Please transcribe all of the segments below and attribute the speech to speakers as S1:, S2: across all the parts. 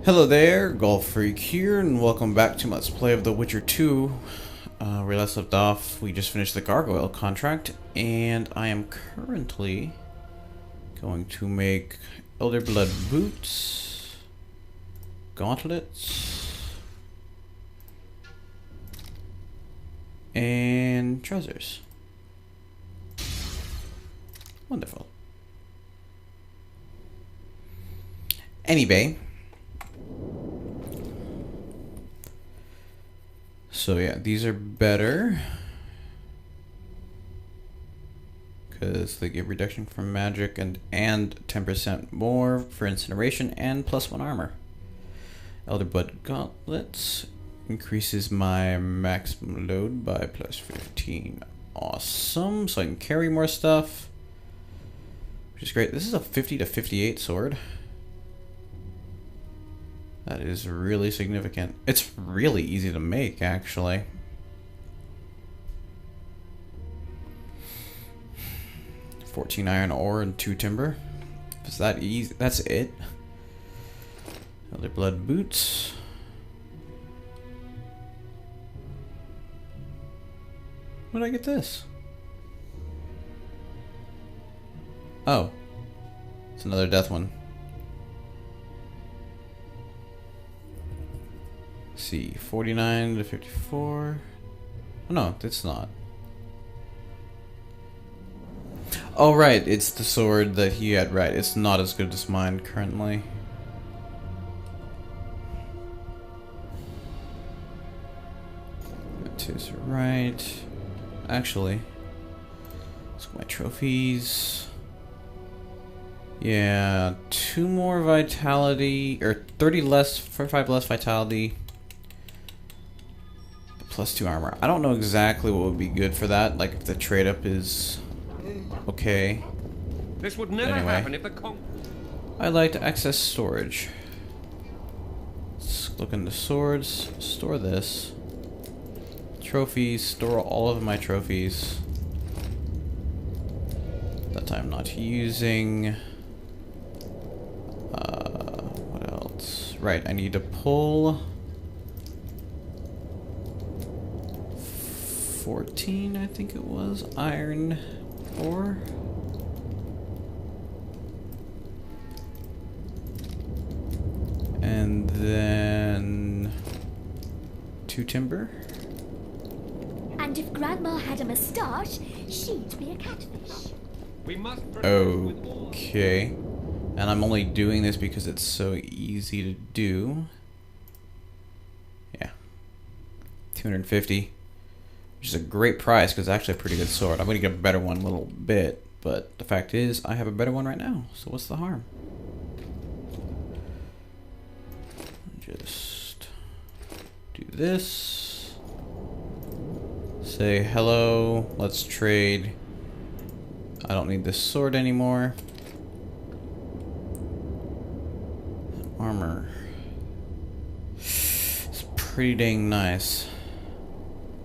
S1: Hello there, Golf Freak here, and welcome back to Let's Play of The Witcher 2. Where we last left off, we just finished the gargoyle contract, and I am currently going to make Elder Blood boots, gauntlets, and trousers. Wonderful. Anyway. So yeah, these are better because they give reduction from magic and 10% more for incineration and +1 armor. Elder Blood gauntlets increases my maximum load by +15. Awesome, so I can carry more stuff, which is great. This is a 50 to 58 sword. That is really significant. It's really easy to make, actually. $14 iron ore and 2 timber. Is that easy? That's it. Elder Blood boots. When did I get this? Oh. It's another death one. See, 49 to 54. Oh, no, it's not. Oh, right, it's the sword that he had, right. It's not as good as mine currently. That is right. Actually, let's get my trophies. Yeah, 2 more vitality, or 30 less, 45 less vitality. +2 armor. I don't know exactly what would be good for that, like if the trade up is okay.
S2: This would never happen if the
S1: I like to access storage. Let's look into swords, store this. Trophies, store all of my trophies that I'm not using. What else? Right, I need to pull 14, I think it was, iron ore. And then 2 timber.
S3: And if Grandma had a moustache, she'd be a catfish.
S2: We must
S1: Okay. And I'm only doing this because it's so easy to do. Yeah. 250. Which is a great price because it's actually a pretty good sword. I'm going to get a better one in a little bit, but the fact is I have a better one right now, so what's the harm? Just do this. Say hello, let's trade. I don't need this sword anymore. Armor. It's pretty dang nice.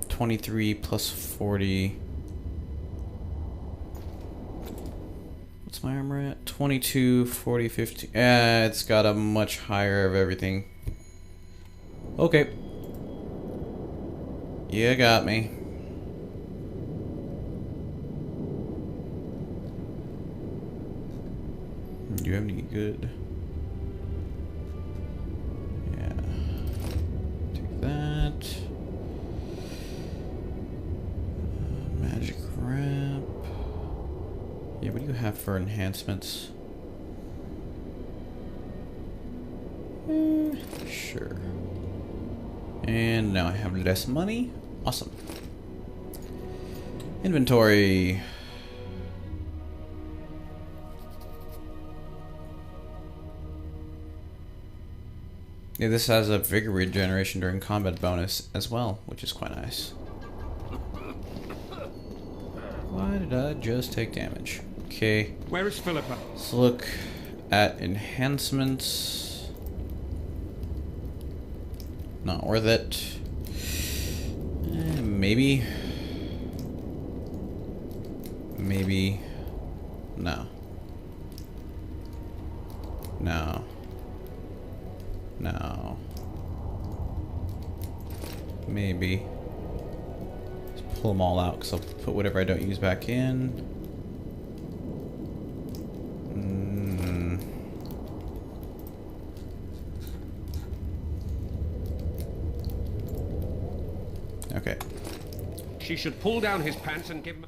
S1: 23 plus 40. What's my armor at? 22, 40, 50. It's got a much higher of everything. Okay. You got me. Do you have any good? Yeah. Take that. Magic wrap. Yeah, what do you have for enhancements? Sure. And now I have less money. Awesome. Inventory. Yeah, this has a vigor regeneration during combat bonus as well, which is quite nice. Why did I just take damage? Okay.
S2: Where is Philippa?
S1: Let's look at enhancements. Not worth it. Maybe. Maybe. No. No. No. Maybe. Just pull them all out, because I'll put whatever I don't use back in. Okay.
S2: She should pull down his pants and give him...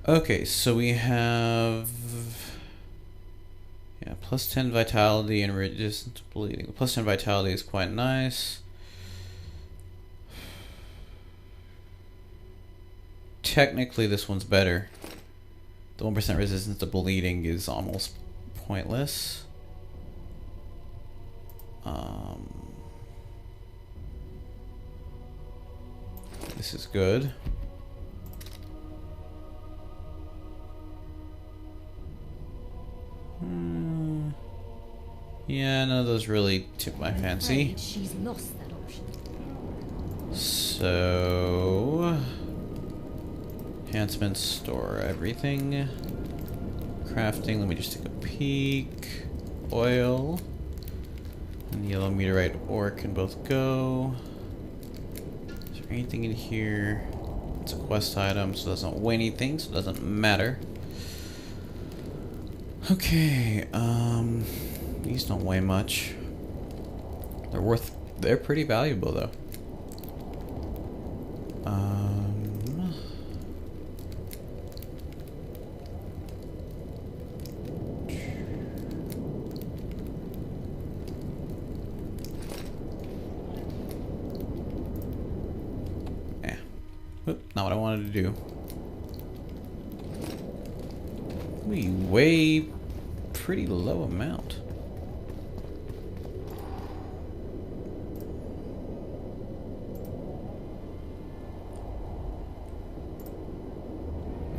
S1: Okay, so we have... Yeah, plus 10 vitality and resistance to bleeding. Plus 10 vitality is quite nice. Technically, this one's better. The 1% resistance to bleeding is almost pointless. This is good. Yeah, none of those really tip my fancy.
S3: She's lost that option.
S1: So, enhancements, store everything. Crafting, let me just take a peek. Oil and yellow meteorite ore can both go. Is there anything in here? It's a quest item, so it doesn't weigh anything, so it doesn't matter. Okay, these don't weigh much. They're pretty valuable though. Yeah. Oop, not what I wanted to do. We weigh pretty low amount.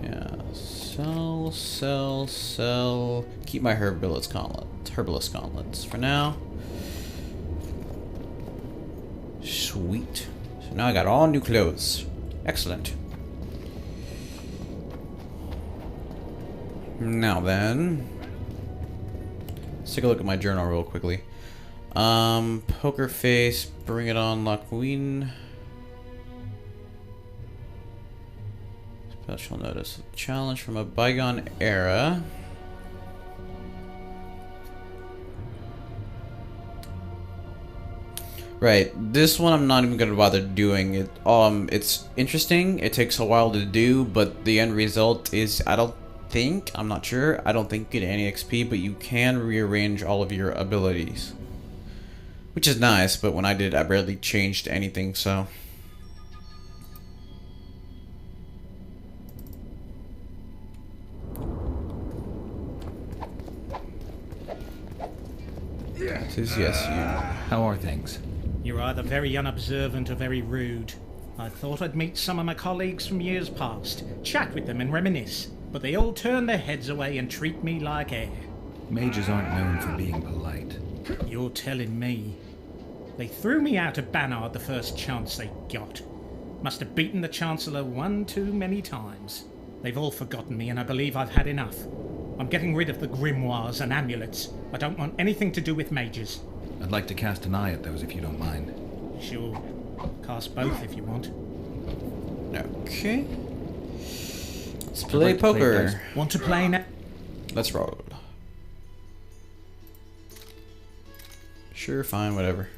S1: Yeah, sell. Keep my herbalist gauntlets for now. Sweet. So now I got all new clothes. Excellent. Now then, let's take a look at my journal real quickly. Poker face, bring it on, Lockqueen. Special notice, challenge from a bygone era. Right, this one I'm not even gonna bother doing it. It's interesting. It takes a while to do, but the end result is I'm not sure. I don't think you get any XP, but you can rearrange all of your abilities, which is nice. But when I did, I barely changed anything. So. This is yes, you.
S4: How are things?
S5: You're either very unobservant or very rude. I thought I'd meet some of my colleagues from years past, chat with them and reminisce, but they all turn their heads away and treat me like air.
S4: Mages aren't known for being polite.
S5: You're telling me. They threw me out of Banard the first chance they got. Must have beaten the Chancellor one too many times. They've all forgotten me and I believe I've had enough. I'm getting rid of the grimoires and amulets. I don't want anything to do with mages.
S4: I'd like to cast an eye at those if you don't mind.
S5: Sure. Cast both if you want.
S1: Okay. Let's play poker.
S5: Want to play now?
S1: Let's roll. Sure, fine, whatever.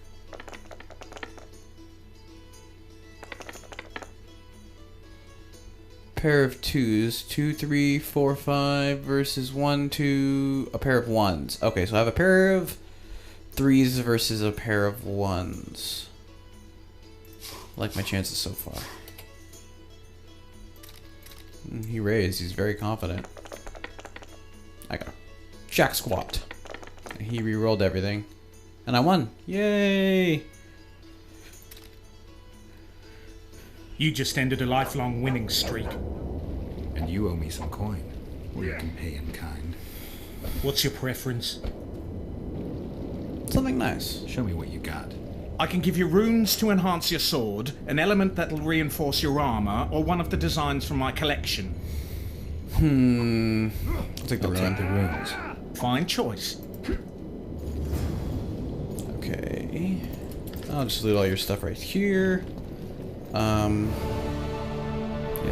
S1: Pair of twos. 2, 3, 4, 5 versus 1, 2. A pair of ones. Okay, so I have a pair of threes versus a pair of ones. I like my chances so far. He raised. He's very confident. I got a jack squat. He re-rolled everything. And I won. Yay!
S5: You just ended a lifelong winning streak.
S4: And you owe me some coin. Or you can pay in kind.
S5: What's your preference?
S1: Something nice.
S4: Show me what you got.
S5: I can give you runes to enhance your sword, an element that'll reinforce your armor, or one of the designs from my collection.
S1: I'll take the
S4: I'll take the runes.
S5: Fine choice.
S1: Okay. I'll just loot all your stuff right here. Yeah,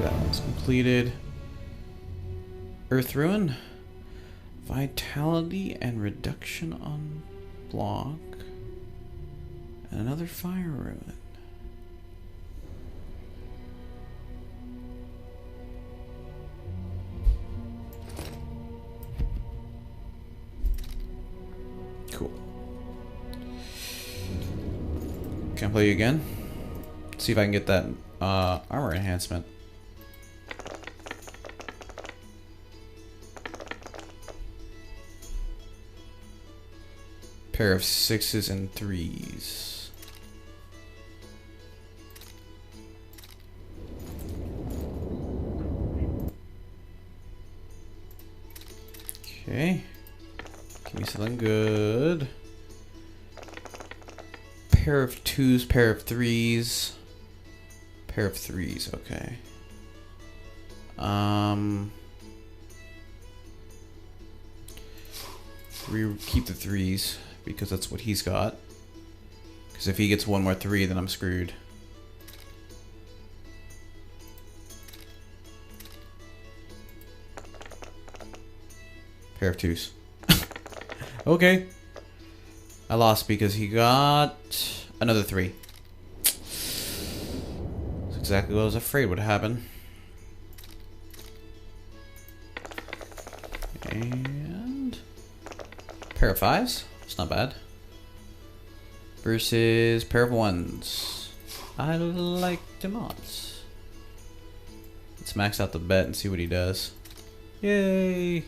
S1: that one's completed. Earth Ruin. Vitality and reduction on block. And another Fire Ruin. Cool. Can I play you again? See if I can get that armor enhancement. Pair of 6s and 3s. Okay. Give me something good. Pair of 2s, pair of 3s. Pair of 3s, okay. We keep the 3s because that's what he's got. Because if he gets one more 3, then I'm screwed. Pair of 2s. Okay. I lost because he got another 3. That's exactly what I was afraid would happen. And pair of 5s. It's not bad. Versus pair of 1s. I like them odds. Let's max out the bet and see what he does. Yay!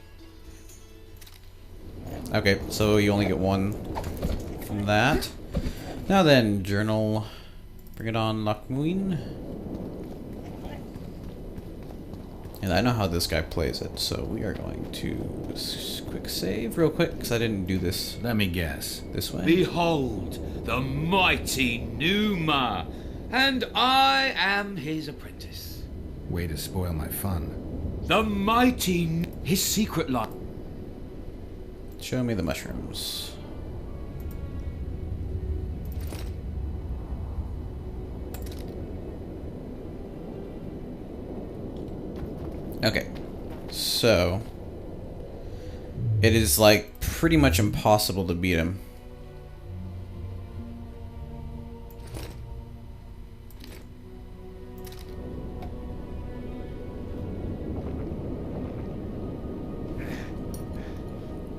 S1: Okay, so you only get 1 from that. Now then, journal. Bring it on, Lockmuin. And I know how this guy plays it, so we are going to quick save real quick, because I didn't do this.
S4: Let me guess.
S1: This way.
S6: Behold, the mighty Numa, and I am his apprentice.
S4: Way to spoil my fun.
S6: The mighty, his secret life.
S1: Show me the mushrooms. Okay, so it is like pretty much impossible to beat him.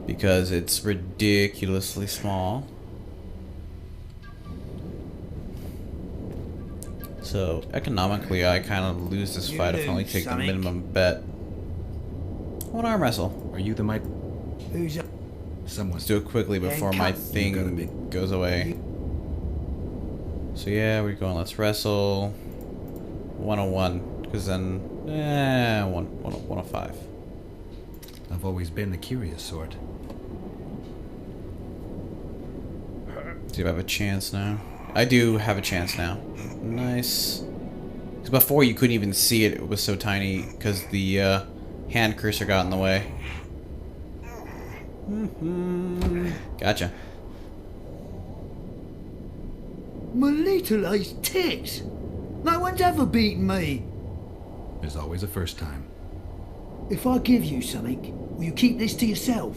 S1: Because it's ridiculously small. So economically, I kind of lose this fight if I only take the minimum bet. One arm wrestle.
S4: Are you the might?
S7: Who's up?
S4: Someone.
S1: Let's do it quickly before my thing goes away. So yeah, we're going. Let's wrestle. 101, because then 105.
S4: I've always been the curious sort.
S1: See if I have a chance now. I do have a chance now. Nice. Because before you couldn't even see it. It was so tiny because the hand cursor got in the way. Gotcha.
S7: My little ace tits. No one's ever beaten me.
S4: There's always a first time.
S7: If I give you something, will you keep this to yourself?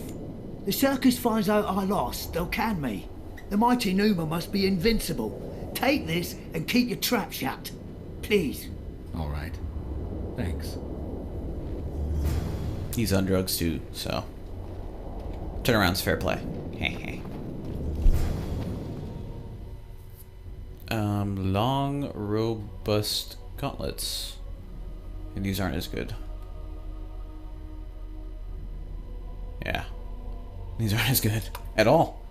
S7: The circus finds out I lost, they'll can me. The mighty Numa must be invincible. Take this and keep your trap shut. Please.
S4: All right. Thanks.
S1: He's on drugs too, so turnaround's fair play. Long, robust gauntlets. And these aren't as good. Yeah. These aren't as good at all.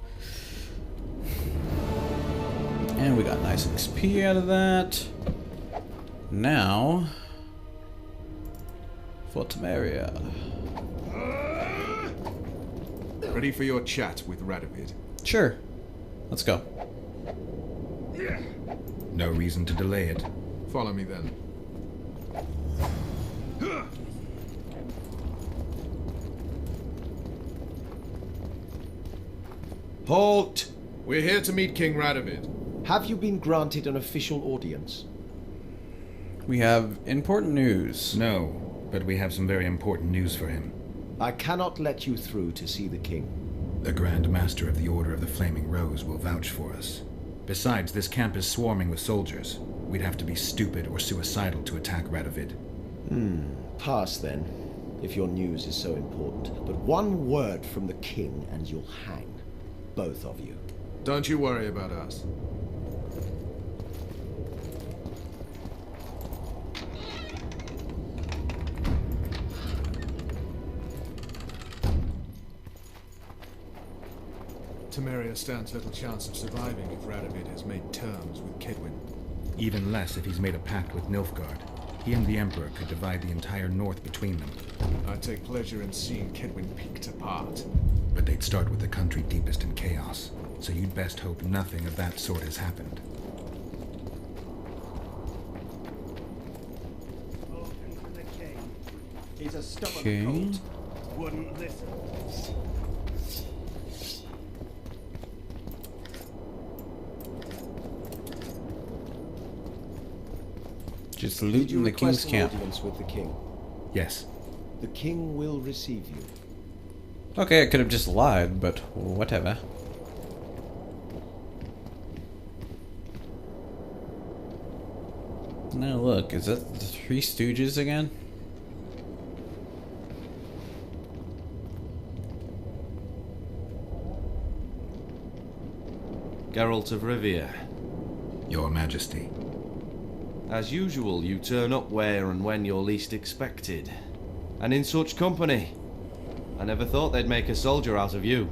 S1: And we got nice XP out of that. Now, for Temeria.
S8: Ready for your chat with Radovid?
S1: Sure. Let's go.
S4: No reason to delay it.
S8: Follow me then.
S6: Halt!
S8: We're here to meet King Radovid.
S9: Have you been granted an official audience?
S1: We have important news.
S4: No, but we have some very important news for him.
S9: I cannot let you through to see the king.
S4: The Grand Master of the Order of the Flaming Rose will vouch for us. Besides, this camp is swarming with soldiers. We'd have to be stupid or suicidal to attack Radovid.
S9: Pass then, if your news is so important. But one word from the king and you'll hang. Both of you.
S8: Don't you worry about us. Temeria stands little chance of surviving if Radovid has made terms with Kedwin.
S4: Even less if he's made a pact with Nilfgaard. He and the Emperor could divide the entire north between them.
S8: I take pleasure in seeing Kedwin picked apart.
S4: But they'd start with the country deepest in chaos, so you'd best hope nothing of that sort has happened.
S10: He's a stubborn
S1: Okay.
S10: colt. Wouldn't listen.
S1: Just
S9: Did you
S1: looting the king's
S9: request an
S1: camp.
S9: audience with the king?
S4: Yes.
S9: The king will receive you.
S1: Okay, I could have just lied, but whatever. Now look, is that the Three Stooges again?
S11: Geralt of Rivia.
S4: Your Majesty.
S11: As usual, you turn up where and when you're least expected. And in such company. I never thought they'd make a soldier out of you.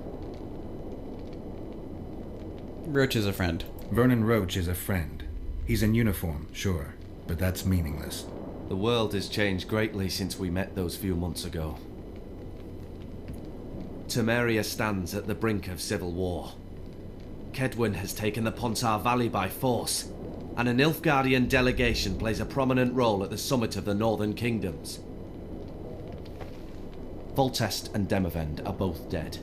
S1: Roach is a friend.
S4: Vernon Roach is a friend. He's in uniform, sure, but that's meaningless.
S11: The world has changed greatly since we met those few months ago. Temeria stands at the brink of civil war. Kedwin has taken the Pontar Valley by force, and a Nilfgaardian delegation plays a prominent role at the summit of the Northern Kingdoms. Voltest and Demavend are both dead.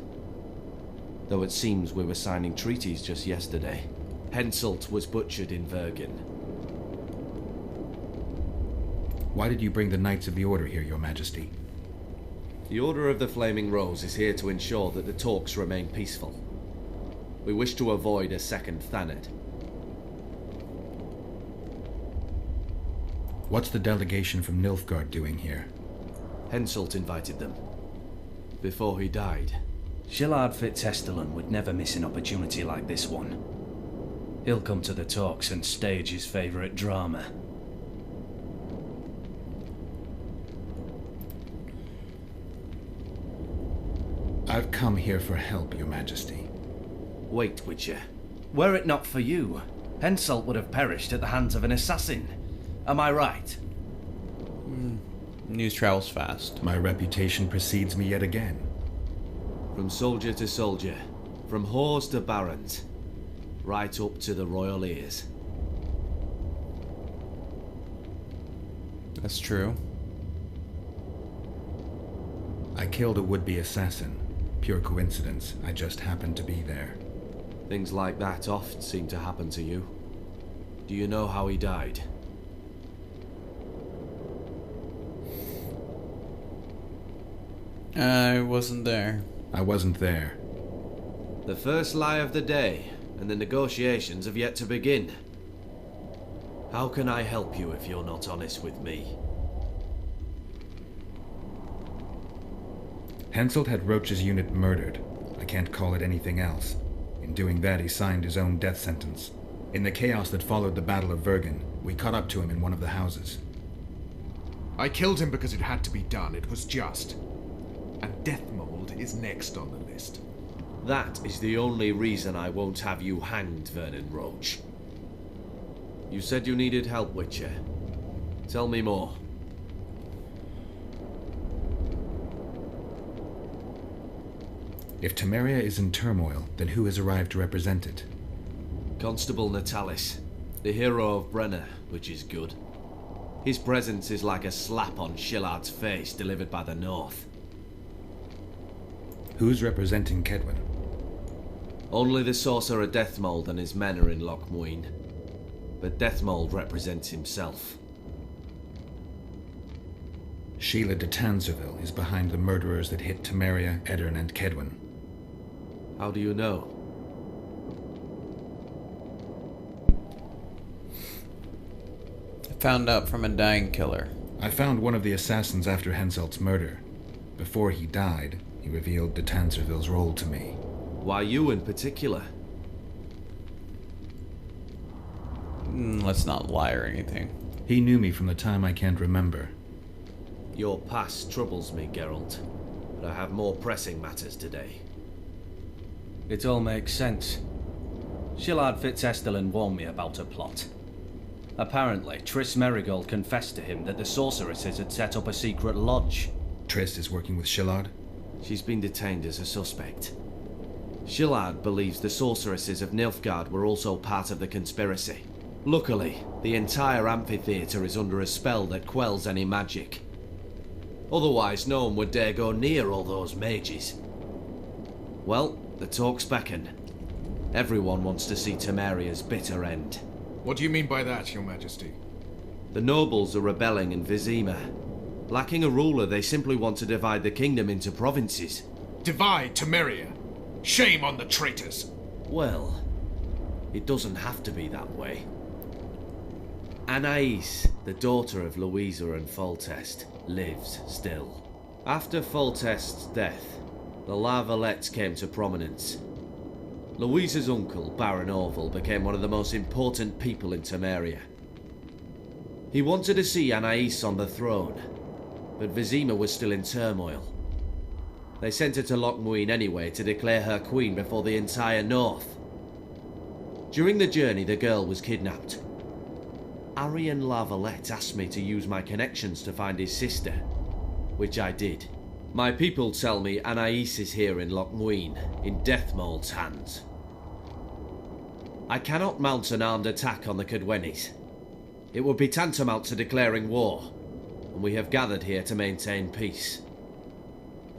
S11: Though it seems we were signing treaties just yesterday. Henselt was butchered in Vergen.
S4: Why did you bring the Knights of the Order here, Your Majesty?
S11: The Order of the Flaming Rose is here to ensure that the talks remain peaceful. We wish to avoid a second Thaned.
S4: What's the delegation from Nilfgaard doing here?
S11: Henselt invited them. Before he died.
S12: Shillard Fitzhestelin would never miss an opportunity like this one. He'll come to the talks and stage his favourite drama.
S4: I've come here for help, Your Majesty.
S11: Wait, Witcher.
S12: Were it not for you, Henselt would have perished at the hands of an assassin. Am I right?
S1: News travels fast.
S4: My reputation precedes me yet again.
S11: From soldier to soldier, from whores to barons, right up to the royal ears.
S1: That's true.
S4: I killed a would-be assassin. Pure coincidence. I just happened to be there.
S11: Things like that often seem to happen to you. Do you know how he died?
S1: I wasn't there.
S4: I wasn't there.
S11: The first lie of the day, and the negotiations have yet to begin. How can I help you if you're not honest with me?
S4: Henselt had Roach's unit murdered. I can't call it anything else. In doing that, he signed his own death sentence. In the chaos that followed the Battle of Vergen, we caught up to him in one of the houses.
S8: I killed him because it had to be done. It was just. And Deathmold is next on the list.
S11: That is the only reason I won't have you hanged, Vernon Roach. You said you needed help, Witcher. Tell me more.
S4: If Temeria is in turmoil, then who has arrived to represent it?
S11: Constable Natalis, the hero of Brenner, which is good. His presence is like a slap on Shillard's face delivered by the North.
S4: Who's representing Kedwin?
S11: Only the sorcerer Deathmold and his men are in Lochmuin. But Deathmold represents himself.
S4: Sheila de Tanzerville is behind the murderers that hit Temeria, Eddern, and Kedwin.
S11: How do you know?
S1: Found out from a dying killer.
S4: I found one of the assassins after Henselt's murder. Before he died, he revealed de Tanzerville's role to me.
S11: Why you in particular?
S1: Let's not lie or anything.
S4: He knew me from the time I can't remember.
S11: Your past troubles me, Geralt, but I have more pressing matters today.
S12: It all makes sense. Shillard Fitzestelin warned me about a plot. Apparently, Triss Merigold confessed to him that the sorceresses had set up a secret lodge.
S4: Triss is working with Shillard?
S11: She's been detained as a suspect. Shillard believes the sorceresses of Nilfgaard were also part of the conspiracy. Luckily, the entire amphitheatre is under a spell that quells any magic. Otherwise, no one would dare go near all those mages. Well, the talk's beckon. Everyone wants to see Temeria's bitter end.
S8: What do you mean by that, Your Majesty?
S11: The nobles are rebelling in Vizima. Lacking a ruler, they simply want to divide the kingdom into provinces.
S8: Divide Temeria? Shame on the traitors!
S11: Well, it doesn't have to be that way. Anais, the daughter of Louisa and Foltest, lives still. After Foltest's death, the La Valettes came to prominence. Louisa's uncle, Baron Orville, became one of the most important people in Temeria. He wanted to see Anais on the throne, but Vizima was still in turmoil. They sent her to Lochmuin anyway to declare her queen before the entire north. During the journey, the girl was kidnapped. Arian La Valette asked me to use my connections to find his sister, which I did. My people tell me Anais is here in Lochmuin, in Deathmold's hands. I cannot mount an armed attack on the Kedwenis. It would be tantamount to declaring war, and we have gathered here to maintain peace.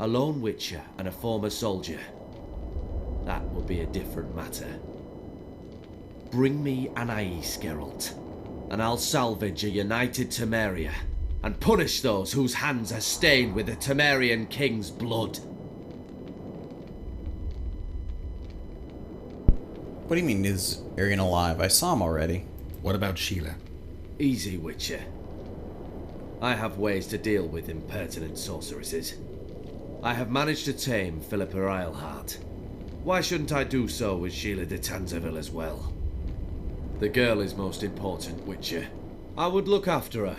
S11: A lone witcher and a former soldier. That would be a different matter. Bring me Anais, Geralt, and I'll salvage a united Temeria, and punish those whose hands are stained with the Temerian king's blood.
S1: What do you mean, is Arian alive? I saw him already.
S4: What about Sheila?
S11: Easy, Witcher. I have ways to deal with impertinent sorceresses. I have managed to tame Philippa Eilhart. Why shouldn't I do so with Sheila de Tanzerville as well? The girl is most important, Witcher. I would look after her.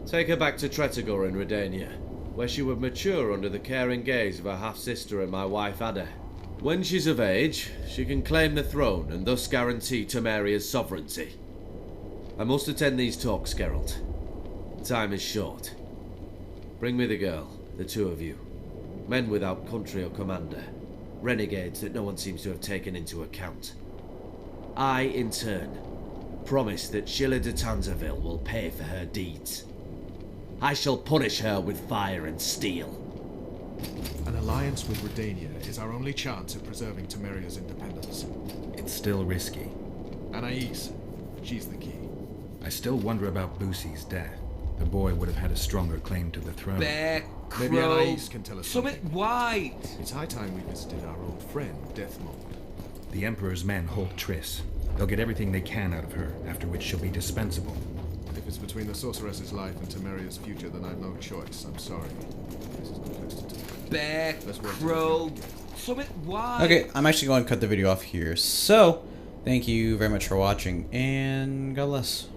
S11: Take her back to Tretogor in Redania, where she would mature under the caring gaze of her half-sister and my wife Ada. When she's of age, she can claim the throne and thus guarantee Temeria's sovereignty. I must attend these talks, Geralt. Time is short. Bring me the girl, the two of you. Men without country or commander. Renegades that no one seems to have taken into account. I, in turn, promise that Sheila de Tanzerville will pay for her deeds. I shall punish her with fire and steel.
S8: An alliance with Redania is our only chance of preserving Temeria's independence.
S4: It's still risky.
S8: Anais, she's the key.
S4: I still wonder about Boosie's death. The boy would have had a stronger claim to the throne.
S6: Bear,
S8: Maybe
S6: crow,
S8: Anais can tell us
S6: something white.
S8: It's high time we visited our old friend, Deathmold.
S4: The Emperor's men hold Triss. They'll get everything they can out of her, after which she'll be dispensable.
S8: If it's between the sorceress's life and Temeria's future, then I've no choice. I'm sorry. This is no place to talk.
S6: Bear, crow, something white.
S1: Okay, I'm actually going to cut the video off here. So, thank you very much for watching, and God bless.